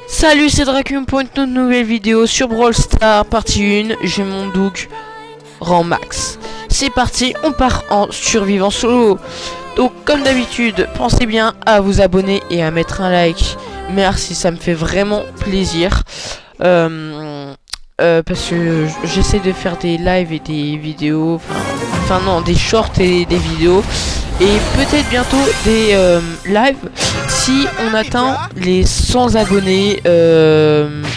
Salut, c'est Dracum pour une nouvelle vidéo sur Brawl Stars, partie 1, j'ai mon Doug rang max. C'est parti, on part en survivant solo. Donc comme d'habitude, pensez bien à vous abonner et à mettre un like. Merci, ça me fait vraiment plaisir. Parce que j'essaie de faire des lives et des vidéos, enfin non, des shorts et des vidéos. Et peut-être bientôt des lives si on atteint les 100 abonnés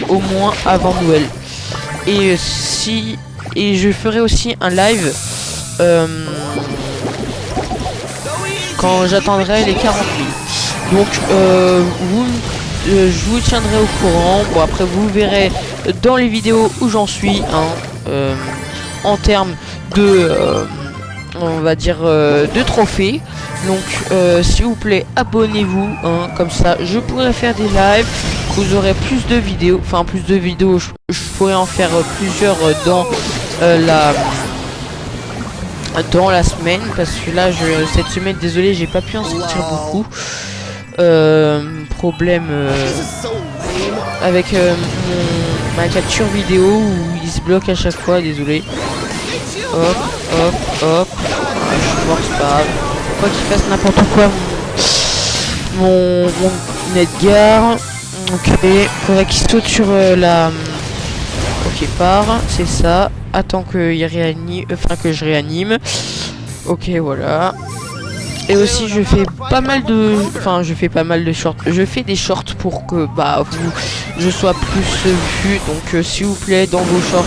au moins avant Noël. Et je ferai aussi un live quand j'atteindrai les 40 000. Donc je vous tiendrai au courant. Bon, après vous verrez dans les vidéos où j'en suis en termes de on va dire de trophées. Donc s'il vous plaît, abonnez-vous comme ça je pourrai faire des lives, vous aurez plus de vidéos, je pourrais en faire plusieurs dans la semaine, parce que là cette semaine, désolé, j'ai pas pu en sortir beaucoup. Problème avec ma capture vidéo où il se bloque à chaque fois, désolé. Hop, hop, hop. Je suis mort, c'est pas grave. Faut pas qu'il fasse n'importe quoi mon Edgar. Ok, faudrait qu'il saute sur la... Ok, part, c'est ça. Attends que il réanime, que je réanime. Ok, voilà. Et aussi je fais pas mal de... shorts. Je fais des shorts pour que je sois plus vu. Donc s'il vous plaît, dans vos shorts,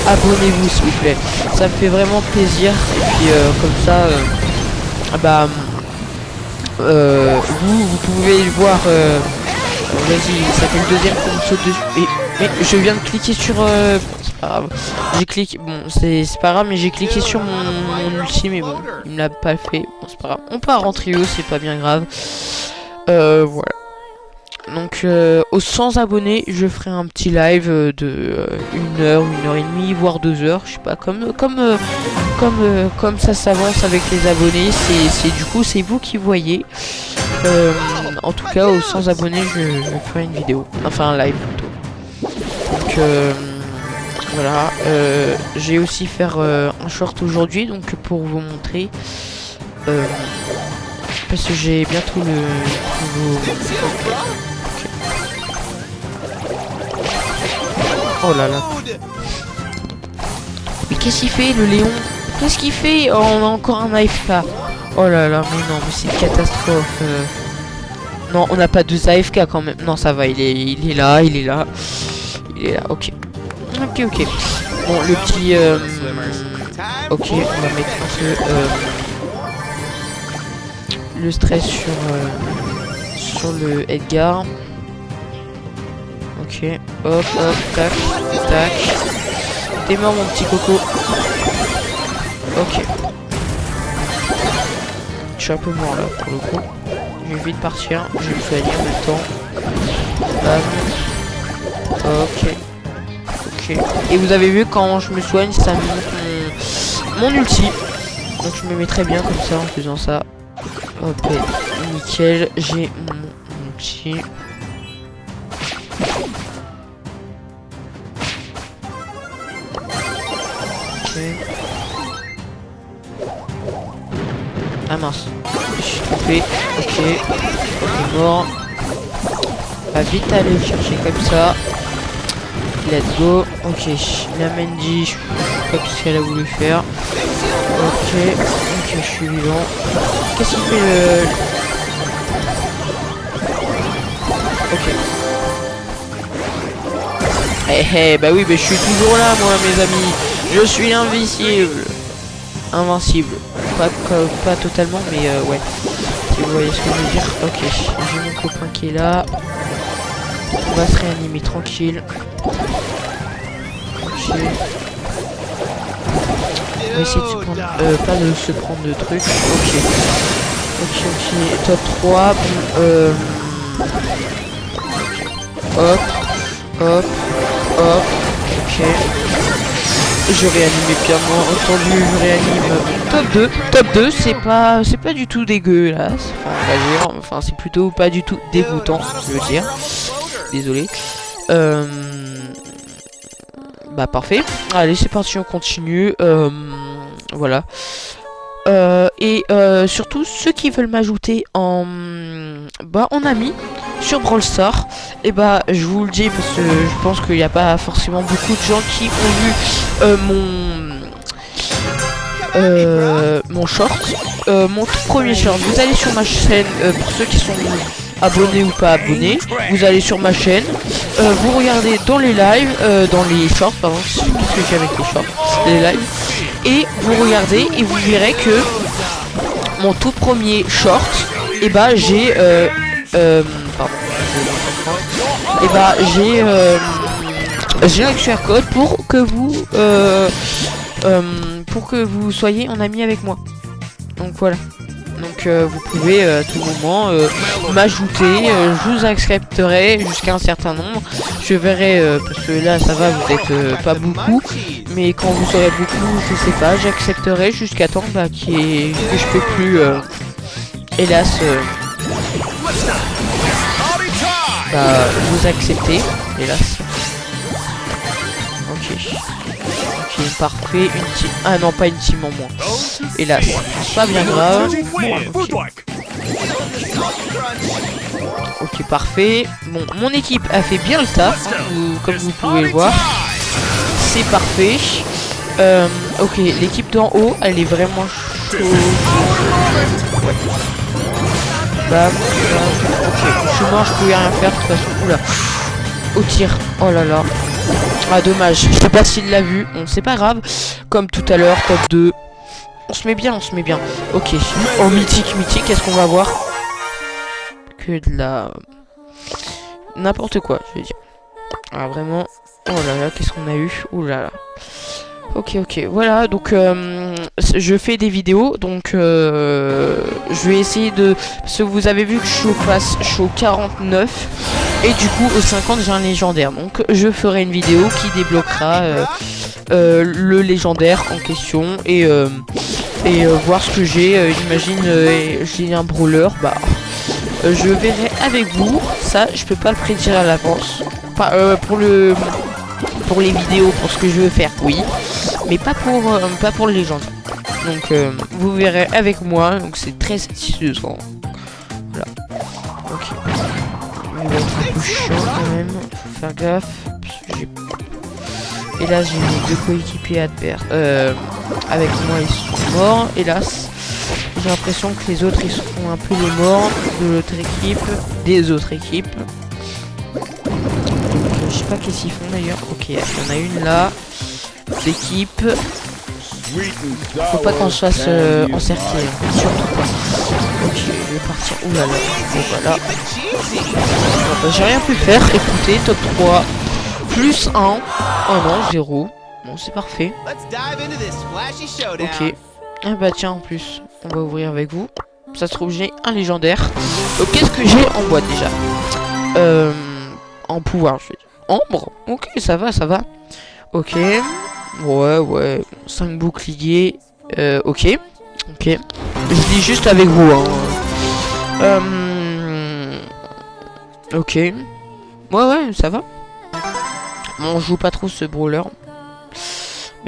abonnez-vous s'il vous plaît. Ça me fait vraiment plaisir. Et puis comme ça, vous pouvez le voir. Vas-y, ça fait le deuxième qu'on me saute dessus. Mais je viens de cliquer sur... c'est pas grave. J'ai cliqué... Bon, c'est pas grave, mais j'ai cliqué sur mon ulti, mais bon, il me l'a pas fait. Bon, c'est pas grave. On part en trio, c'est pas bien grave. Voilà. Donc, aux 100 abonnés, je ferai un petit live de 1 heure, 1 heure et demie, voire 2 heures. Je sais pas, comme ça s'avance avec les abonnés. Du coup, c'est vous qui voyez. En tout cas, aux 100 abonnés, je ferai une vidéo, enfin un live plutôt. Donc voilà, j'ai aussi faire un short aujourd'hui, donc pour vous montrer, parce que j'ai bientôt le nouveau. Okay. Oh là là. Mais qu'est-ce qu'il fait, le Léon? Qu'est-ce qu'il fait? Oh, on a encore un AFK. Oh là là, mais non, mais c'est une catastrophe. Non, on n'a pas deux AFK quand même. Non, ça va, il est là. Ok. Ok. Bon, le petit... Ok, on va mettre un peu... le stress sur le Edgar. Ok. Hop, tac. T'es mort, mon petit coco. Ok. Je suis un peu mort là pour le coup. Je vais vite partir. Je vais me soigner en même temps. Bam. Ok. Et vous avez vu, quand je me soigne, ça me montre mon ulti. Donc je me mets très bien comme ça en faisant ça. Hop, nickel. J'ai mon ulti. Ok. Ah mince, je suis trompé. Ok, il est mort. Va vite aller le chercher comme ça. Let's go. Ok, la Mandy, je sais pas ce qu'elle a voulu faire. Ok, je suis vivant. Qu'est-ce qu'il fait le... Ok. Bah oui, mais je suis toujours là, moi, mes amis. Je suis invincible. Pas totalement, mais ouais. Si vous voyez ce que je veux dire. Ok, j'ai mon copain qui est là. On va se réanimer tranquille. Ok. On va essayer de se prendre... pas de se prendre de trucs. Ok. Top 3. Bon, Hop. Ok. Je réanime bien entendu, je réanime top 2, c'est pas du tout dégueulasse, enfin c'est plutôt pas du tout dégoûtant, je veux dire. désolé. Bah parfait. Allez, c'est parti, on continue. Voilà. Et surtout ceux qui veulent m'ajouter en ami sur Brawl Stars, et bah je vous le dis parce que je pense qu'il n'y a pas forcément beaucoup de gens qui ont vu mon short, mon tout premier short. Vous allez sur ma chaîne, pour ceux qui sont abonnés ou pas abonnés, vous allez sur ma chaîne, vous regardez dans les lives, dans les shorts, pardon, qu'est-ce que j'ai avec les shorts, les lives, et vous regardez et vous verrez que mon tout premier short, et bah j'ai pardon, et bah j'ai un QR code pour que vous soyez en ami avec moi. Donc voilà. Donc vous pouvez à tout moment m'ajouter, je vous accepterai jusqu'à un certain nombre. Je verrai parce que là ça va, vous êtes pas beaucoup, mais quand vous serez beaucoup, je sais pas, j'accepterai jusqu'à temps que je peux plus hélas vous accepter, hélas. Ok, parfait, une team. Ah non, pas une team en moins. Hélas, pas bien grave. Ok, parfait. Bon, mon équipe a fait bien le taf, comme vous pouvez le voir. C'est parfait. Ok, l'équipe d'en haut, elle est vraiment chaude. Bam, bam. Ok, je suis mort, je pouvais rien faire de toute façon. Oula. Au tir. Oh là là. Ah dommage, je sais pas s'il l'a vu. Bon, c'est pas grave. Comme tout à l'heure, top 2. On se met bien, on se met bien. Ok. Oh, mythique, qu'est-ce qu'on va voir? Que de la... n'importe quoi, je vais dire. Ah, vraiment. Oh là là, qu'est-ce qu'on a eu? Ouh là là. Ok, voilà, donc je fais des vidéos, donc je vais essayer de... Parce que vous avez vu que je suis au 49, et du coup au 50 j'ai un légendaire, donc je ferai une vidéo qui débloquera le légendaire en question, et voir ce que j'ai. Imagine j'ai un brawler, bah je verrai avec vous, ça je peux pas le prédire à l'avance, pour les vidéos, pour ce que je veux faire, oui, mais pas pour le légendaire. Donc vous verrez avec moi, donc c'est très satisfaisant. Voilà. Ok. Il va être un peu chiant quand même, faut faire gaffe. Et là j'ai mes deux coéquipiers adverses. Avec moi ils sont morts, hélas. J'ai l'impression que les autres ils se font un peu les morts de l'autre équipe, des autres équipes. Je sais pas qu'est-ce qu'ils font d'ailleurs. Ok, il y en a une là. L'équipe. Faut pas qu'on se fasse encercler. Surtout pas. Ok, je vais partir. Ouh là là. Bon voilà. Bah, j'ai rien pu faire. Écoutez, top 3. Plus 1. Oh non, 0. Bon, c'est parfait. Ok. Ah bah tiens, en plus, on va ouvrir avec vous. Ça se trouve, j'ai un légendaire. Donc qu'est-ce que j'ai en boîte déjà? En pouvoir, je vais dire. Ambre. Ok, ça va. Ok. Ouais. 5 boucliers. Ok. Je dis juste avec vous. Hein. Ok. Ouais, ça va. Bon, on joue pas trop ce brawler.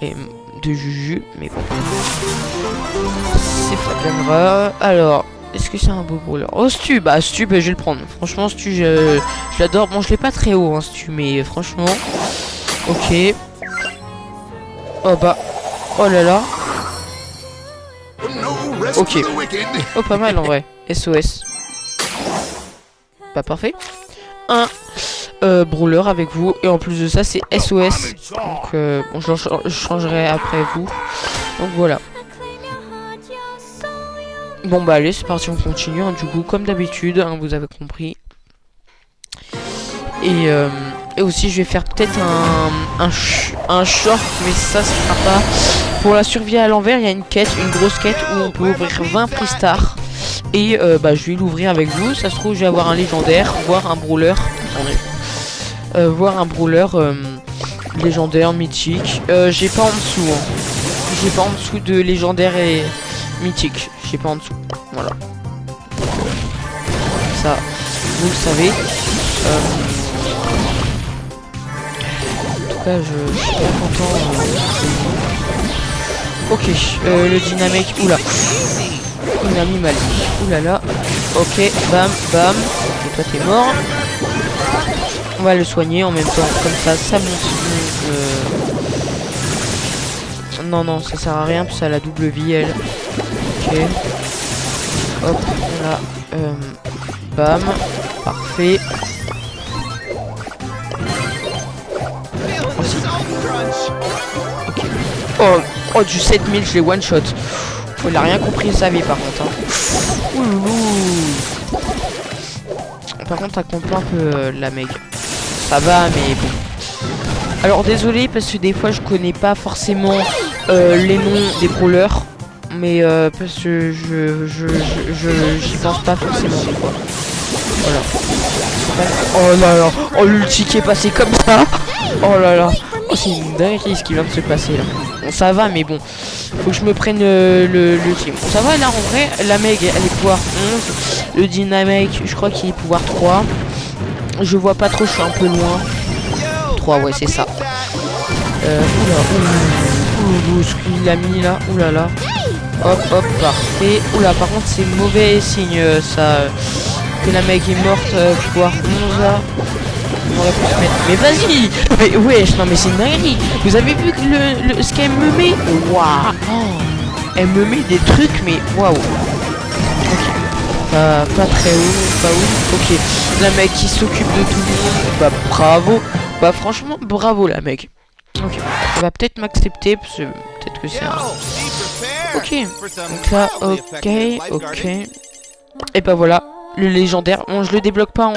Mais de Juju. Mais bon. C'est pas bien grave. Alors. Est-ce que c'est un beau brawler? Oh, Stu, bah Stu, bah, je vais le prendre. Franchement, Stu, je l'adore. Bon, je l'ai pas très haut, hein, Stu, mais franchement, ok. Oh bah, oh là là. Ok. Oh, pas mal en vrai. SOS. Pas parfait. Un brawler avec vous, et en plus de ça, c'est SOS. Donc, bon, je changerai après vous. Donc voilà. Bon bah allez, c'est parti, on continue, hein, du coup, comme d'habitude, hein, vous avez compris. Et aussi, je vais faire peut-être un short, mais ça sera pas. Pour la survie à l'envers, il y a une quête, une grosse quête, où on peut ouvrir 20 prix stars. Et bah je vais l'ouvrir avec vous, ça se trouve, je vais avoir un légendaire, voire un brawler. Attendez. Voire un brawler légendaire, mythique. J'ai pas en dessous, hein. J'ai pas en dessous de légendaire et mythique. Je sais pas en dessous. Voilà. Ça, vous le savez. cas, je suis bien content. Ok, le dynamique. Oula. Il m'a mis mal. Oulala. Ok, bam, bam. Et toi, t'es mort. On va le soigner en même temps. Comme ça monte. Non, non, ça sert à rien. Puis ça a la double vie, elle. Ok. Hop, là. Bam. Parfait. Ok. Oh, du 7000, je l'ai one shot. Oh, il a rien compris sa vie par contre. Hein. Ouloulou. Par contre, t'as compris un peu la mec. Ça va, mais bon. Alors désolé parce que des fois je connais pas forcément les noms des brawlers, mais parce que j'y pense pas forcément des fois. Voilà. Oh là là. Oh, l'ulti qui est passé comme ça. Oh là là. Oh, c'est une dinguerie ce qui vient de se passer là. Bon, ça va, mais bon. Faut que je me prenne le team. Bon, ça va là en vrai. La Meg, elle est pouvoir 11. Le Dynamic, je crois qu'il est pouvoir 3. Je vois pas trop, je suis un peu loin. 3, ouais, c'est ça. Oula, ce qu'il a mis là. Oula là. Hop, hop, parfait. Oula, par contre, c'est mauvais signe ça. Que la Meg est morte, pouvoir 11 là. On aurait pu se mettre. Mais vas-y! Mais wesh, non mais c'est une dinguerie! Vous avez vu que ce qu'elle me met? Waouh! Elle me met des trucs, mais waouh! Ok. Pas très haut, pas ouf. Ok. La mec qui s'occupe de tout le monde. Bah bravo! Bah franchement, bravo la mec. Ok. Elle va peut-être m'accepter, parce que peut-être que c'est un. Ok. Donc là, ok. Et bah voilà. Le légendaire. Bon, je le débloque pas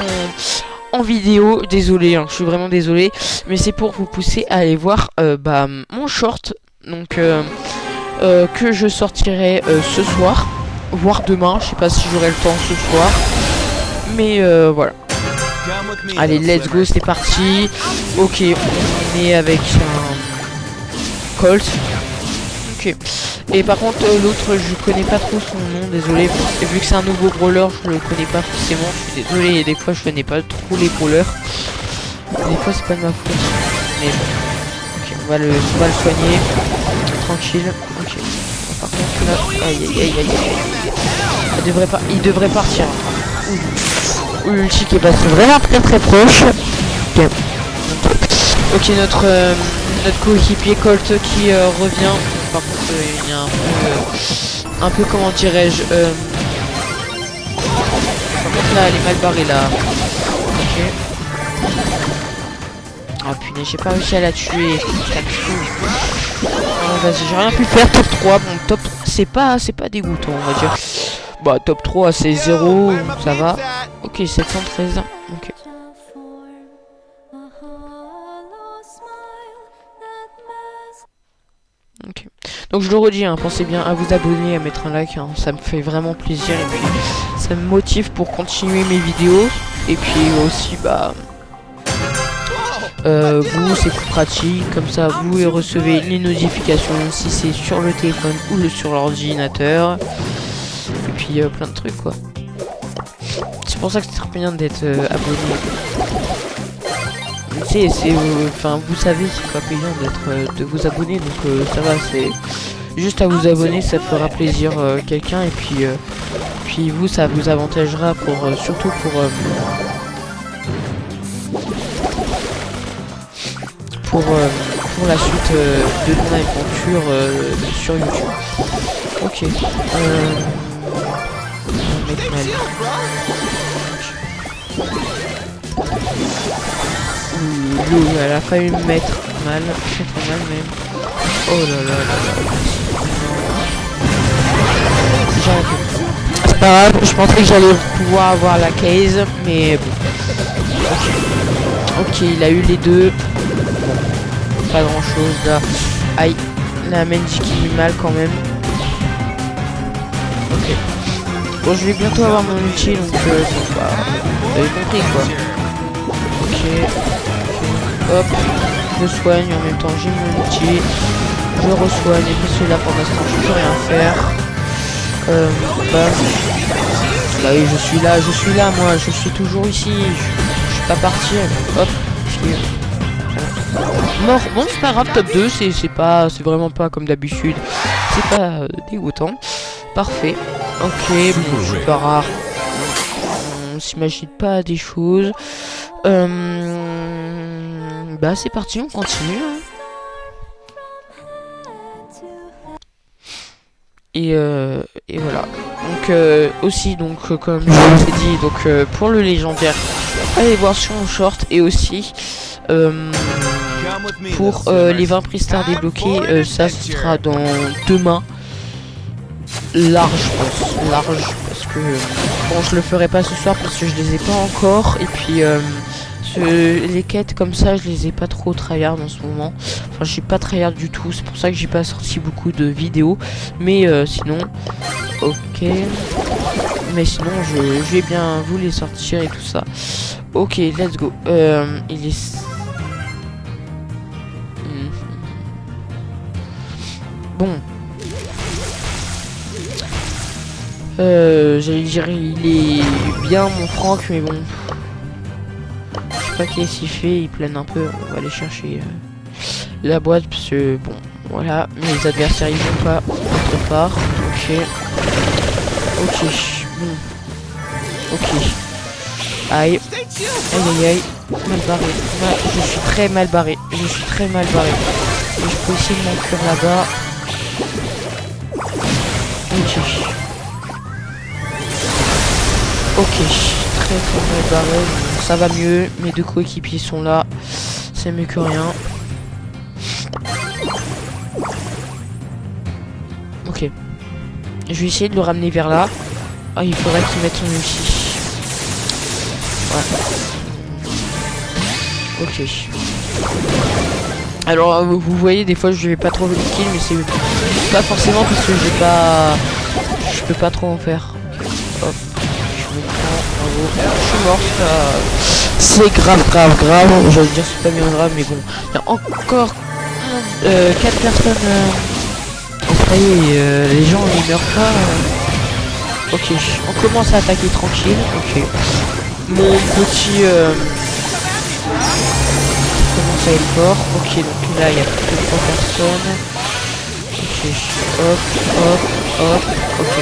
en vidéo, désolé, hein, je suis vraiment désolé, mais c'est pour vous pousser à aller voir mon short, donc que je sortirai ce soir, voire demain, je sais pas si j'aurai le temps ce soir, mais voilà. Allez, let's go, c'est parti. Ok, on est avec un Colt. Ok. Et par contre l'autre je connais pas trop son nom, désolé. Et vu que c'est un nouveau brawler, je le connais pas forcément. Je suis désolé, et des fois je connais pas trop les brawlers. Des fois c'est pas de ma faute. Mais bon. Ok, on va le soigner. Tranquille. Ok. Par contre là. Aïe aïe aïe aïe aïe. Il devrait partir. Ouh, l'ulti qui est passé vraiment très proche. Ok. Ok, notre coéquipier Colt qui revient. Par contre, il y a un peu comment dirais-je. Par contre, là, elle est mal barrée là. Ok. Ah punaise, j'ai pas réussi à la tuer. Vas-y, j'ai rien pu faire. Top 3. Bon, top, c'est pas dégoûtant, on va dire. Bah, top 3, c'est 0. Ça va. Ok, 713. Ok. Ok. Donc je le redis, hein, pensez bien à vous abonner, à mettre un like, hein, ça me fait vraiment plaisir et puis ça me motive pour continuer mes vidéos. Et puis aussi vous c'est plus pratique, comme ça vous recevez les notifications si c'est sur le téléphone ou sur l'ordinateur. Et puis plein de trucs quoi. C'est pour ça que c'est très bien d'être abonné. C'est enfin vous savez c'est pas payant de vous abonner, donc ça va, c'est juste à vous abonner, ça fera plaisir quelqu'un et puis vous ça vous avantagera pour surtout pour la suite de mon aventure sur YouTube. Ok. On va mettre mal. Elle a failli me mettre mal, très mal même. Oh là là là là. C'est pas grave, je pensais que j'allais pouvoir avoir la case, mais bon. Ok, il a eu les deux. Bon, pas grand chose là. Aïe, la Mendy qui met mal quand même. Ok. Bon, je vais bientôt avoir mon ulti, donc bon, vous avez compris quoi. Ok. Hop, je soigne en même temps, j'ai mon ulti, je resoigne, et puis celui-là pour l'instant je peux rien faire. Bah oui, je suis là moi, je suis toujours ici, je suis pas parti, hop, Mort. Bon, c'est pas grave, top 2, c'est vraiment pas comme d'habitude. C'est pas dégoûtant. Parfait. Ok, bon, c'est pas rare. On s'imagine pas des choses. Bah c'est parti, on continue. Hein. Et voilà. Donc aussi comme je vous ai dit, pour le légendaire, allez voir sur mon short et aussi pour les 20 prix stars débloqués, ça sera dans demain. Large, je pense. Large, parce que bon, je le ferai pas ce soir parce que je les ai pas encore. Et puis les quêtes comme ça, je les ai pas trop tryhard en ce moment. Enfin, je suis pas tryhard du tout. C'est pour ça que j'ai pas sorti beaucoup de vidéos. Mais sinon, ok. Mais sinon, je vais bien vous les sortir et tout ça. Ok, let's go. Il est bon. J'allais dire il est bien mon Franck, mais bon. Je sais pas qu'est-ce qu'il fait, il plane un peu. On va aller chercher la boîte parce que bon, voilà, mes adversaires ils vont pas autre part. Ok. Ok. Bon. Ok. Aïe. Aïe aïe aïe. Mal barré. Je suis très mal barré. Je suis très mal barré. Et je peux essayer de m'enfuir là-bas. Ok. Ok, très mal barré, ça va mieux, mes deux coéquipiers sont là, c'est mieux que rien. Ok, je vais essayer de le ramener vers là. Ah, il faudrait qu'il mette son ulti. Ouais. Ok. Alors vous voyez, des fois je vais pas trop le kill, mais c'est pas forcément parce que je peux pas trop en faire. Hop. Je suis mort, c'est grave. J'allais dire c'est pas bien grave, mais bon. Il y a encore 4 personnes. Ça y est, les gens ils meurent pas. Ok, on commence à attaquer tranquille. Ok. Mon petit commence à être fort. Ok, donc là il y a plus que 3 personnes. Ok, hop. Ok.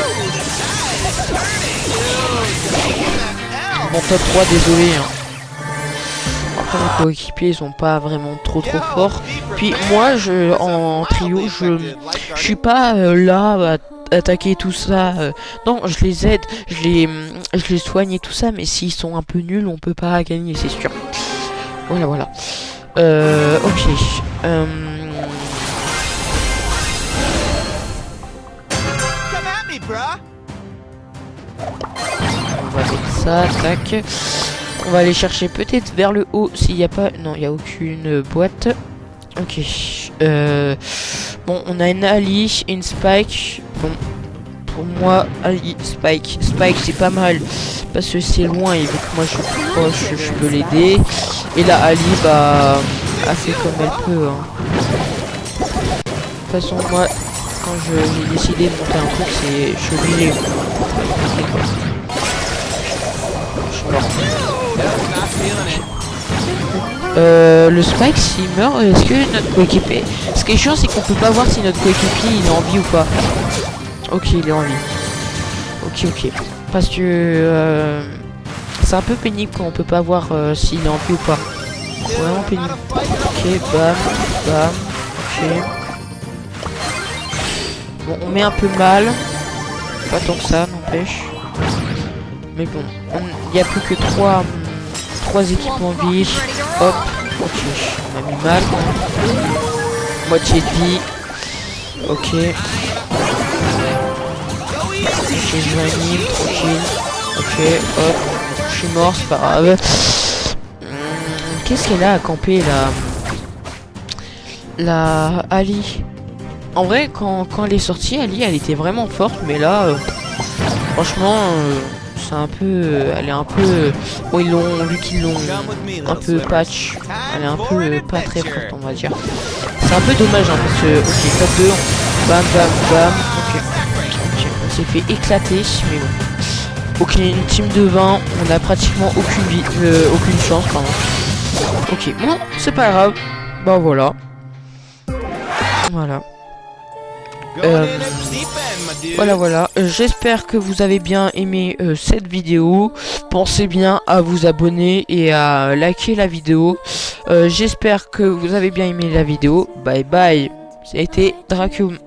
Bon, top 3, désolé. Hein. Après, mes coéquipiers, ils sont pas vraiment trop forts. Puis moi, en trio, je suis pas là à attaquer tout ça. Non, je les aide, je les soigne et tout ça. Mais s'ils sont un peu nuls, on peut pas gagner, c'est sûr. Voilà. Ok. On va mettre ça, tac. On va aller chercher peut-être vers le haut s'il n'y a pas... Non, il n'y a aucune boîte. Ok. Bon, on a une Ali, une Spike. Bon, pour moi, Ali, Spike. Spike, c'est pas mal. Parce que c'est loin et vu que moi je suis plus proche, je peux l'aider. Et là, Ali, bah... a fait comme elle peut. Hein. De toute façon, moi... Quand j'ai décidé de monter un truc, je suis obligé. Le Spike, s'il meurt, est-ce que notre coéquipier... Ce qui est chiant, c'est qu'on peut pas voir si notre coéquipier il est en vie ou pas. Ok, il est en vie. Ok. Parce que c'est un peu pénible quand on peut pas voir s'il est en vie ou pas. Vraiment pénible. Ok, bam. Ok. Bon, on met un peu mal. Pas tant que ça, n'empêche. Mais bon, il n'y a plus que 3 équipes en vie. Hop, ok, on a mis mal. Moitié de vie. Ok. Ok, je m'anime, tranquille. Ok, hop, je suis mort, c'est pas grave. Qu'est-ce qu'elle a à camper là? La Ali. En vrai, quand elle est sortie, Ali, elle était vraiment forte, mais là, franchement, c'est un peu, elle est un peu, bon, vu qu'ils l'ont un peu patch, elle est un peu pas très forte, on va dire. C'est un peu dommage, hein, parce que, ok, top 2, bam, ok, on s'est fait éclater, mais bon. Ok, une team de 20, on a pratiquement aucune chance, pardon. Ok, bon, c'est pas grave. Bah voilà. Voilà. Voilà. J'espère que vous avez bien aimé cette vidéo. Pensez bien à vous abonner et à liker la vidéo. J'espère que vous avez bien aimé la vidéo. Bye bye. C'était Dracium.